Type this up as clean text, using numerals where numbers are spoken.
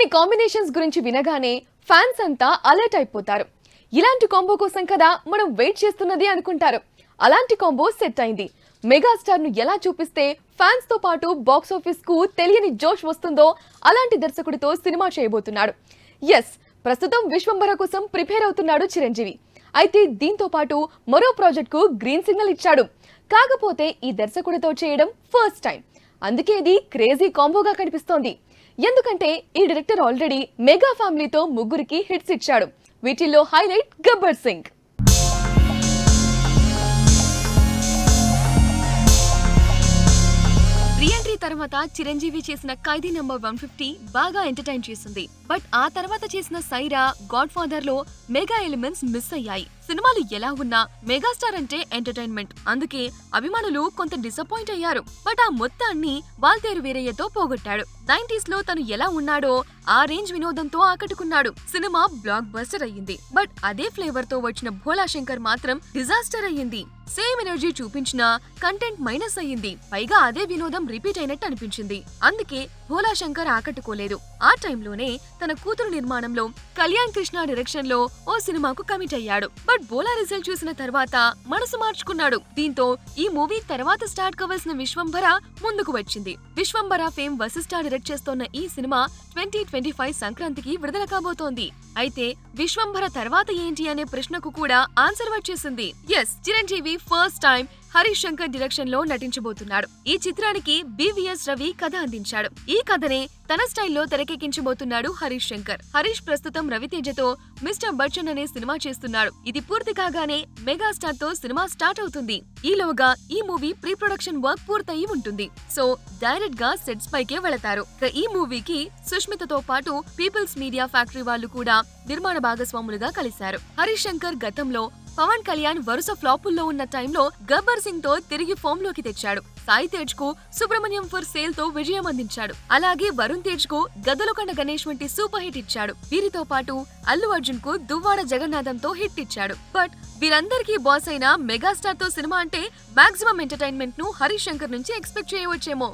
కొన్ని కాంబినేషన్స్ గురించి వినగానే ఫ్యాన్స్ అంతా అలర్ట్ అయిపోతారు. ఇలాంటి కాంబో కోసం కదా మనం వెయిట్ చేస్తున్నది అనుకుంటారు. అలాంటి కాంబో సెట్ అయింది. మెగాస్టార్ ను ఎలా చూపిస్తే ఫ్యాన్స్ తో పాటు బాక్స్ ఆఫీస్ కు తెలియని జోష్ వస్తుందో అలాంటి దర్శకుడితో సినిమా చేయబోతున్నాడు. ఎస్, ప్రస్తుతం విశ్వంభర కోసం ప్రిపేర్ అవుతున్నాడు చిరంజీవి. అయితే దీంతో పాటు మరో ప్రాజెక్ట్ కు గ్రీన్ సిగ్నల్ ఇచ్చాడు. కాకపోతే ఈ దర్శకుడితో చేయడం ఫస్ట్ టైం. అందుకే ఇది క్రేజీ కాంబోగా కనిపిస్తోంది. ఎందుకంటే ఈ డైరెక్టర్ ఆల్రెడీ మెగా ఫ్యామిలీతో ముగ్గురికి హిట్స్ ఇచ్చాడు. వీటిల్లో హైలైట్ గబ్బర్ సింగ్. రీఎంట్రీ తర్వాత చిరంజీవి చేసిన ఖైదీ నంబర్ 150 బాగా ఎంటర్టైన్ చేసింది. బట్ ఆ తర్వాత చేసిన సైరా, గాడ్ ఫాదర్ లో మెగా ఎలిమెంట్స్ మిస్ అయ్యాయి. సినిమాలు ఎలా ఉన్నా మెగాస్టార్ అంటే ఎంటర్టైన్మెంట్. అందుకే అభిమానులు కొంత డిసప్పాయింట్ అయ్యారు. బట్ ఆ మొత్తాన్ని వాల్తేరు వీరయ్యతో పోగొట్టాడు. 90s లో తను ఎలా ఉన్నాడో ఆ రేంజ్ వినోదంతో ఆకట్టుకున్నాడు. సినిమా బ్లాక్ బస్టర్ అయ్యింది. బట్ అదే ఫ్లేవర్ తో వచ్చిన భోలా శంకర్ మాత్రం డిజాస్టర్ అయ్యింది. సేమ్ ఎనర్జీ చూపించినా కంటెంట్ మైనస్ అయ్యింది. పైగా అదే వినోదం రిపీట్ అయినట్టు అనిపించింది. అందుకే భోలా శంకర్ ఆకట్టుకోలేదు. ఆ టైంలోనే తన కూతురు నిర్మాణంలో కళ్యాణ్ కృష్ణ డైరెక్షన్ లో ఓ సినిమాకు కమిట్ అయ్యాడు. బట్ భోలా రిజల్ట్ చూసిన తర్వాత మనసు మార్చుకున్నాడు. దీంతో ఈ మూవీ తర్వాత స్టార్ట్ కావాల్సిన విశ్వంభర ముందుకు వచ్చింది. విశ్వంభర ఫేమ్ వశిష్ఠ డైరెక్ట్ చేస్తోన్న ఈ సినిమా 2025 సంక్రాంతికి విడుదల కాబోతోంది. అయితే విశ్వంభర తర్వాత ఏంటి అనే ప్రశ్నకు కూడా ఆన్సర్ వచ్చేసింది. Yes, Chiranjeevi first time Harish Shankar direction లో నటించబోతున్నాడు. ఈ చిత్రానికి బివిఎస్ రవి కథ అందించాడు. ఈ కథనే తన స్టైల్లో తెరకెక్కించబోతున్నాడు హరీష్ శంకర్. హరీష్ ప్రస్తుతం రవితేజతో మిస్టర్ బచ్చన్ అనే సినిమా చేస్తున్నాడు. ఇది పూర్తి కాగానే మెగాస్టార్ తో సినిమా స్టార్ట్ అవుతుంది. ఈలోగా ఈ మూవీ ప్రీ ప్రొడక్షన్ వర్క్ పూర్తయి ఉంటుంది. సో డైరెక్ట్ గా సెట్స్ పైకే వెళతారు. ఈ మూవీకి సుష్మితతో పాటు పీపుల్స్ మీడియా ఫ్యాక్టరీ వాళ్ళు కూడా నిర్మాణ భాగస్వాములుగా కలిశారు. హరీష్ శంకర్ గతంలో పవన్ కళ్యాణ్ వరుస ఫ్లాపుల్లో ఉన్న టైంలో గబ్బర్ సింగ్ తో తిరిగి ఫామ్ లోకి తెచ్చాడు. సాయి తేజ్ కు సుబ్రహ్మణ్యం ఫర్ సేల్ తో విజయం అందించాడు. అలాగే వరుణ్ తేజ్ కు గద్దలకొండ గణేష్ వంటి సూపర్ హిట్ ఇచ్చాడు. వీరితో పాటు అల్లు అర్జున్ కు దువ్వాడ జగన్నాథంతో హిట్ ఇచ్చాడు. బట్ వీరందరికీ బాస్ అయిన మెగాస్టార్ తో సినిమా అంటే మాక్సిమం ఎంటర్టైన్మెంట్ ను హరీష్ శంకర్ నుంచి ఎక్స్పెక్ట్ చేయవచ్చేమో.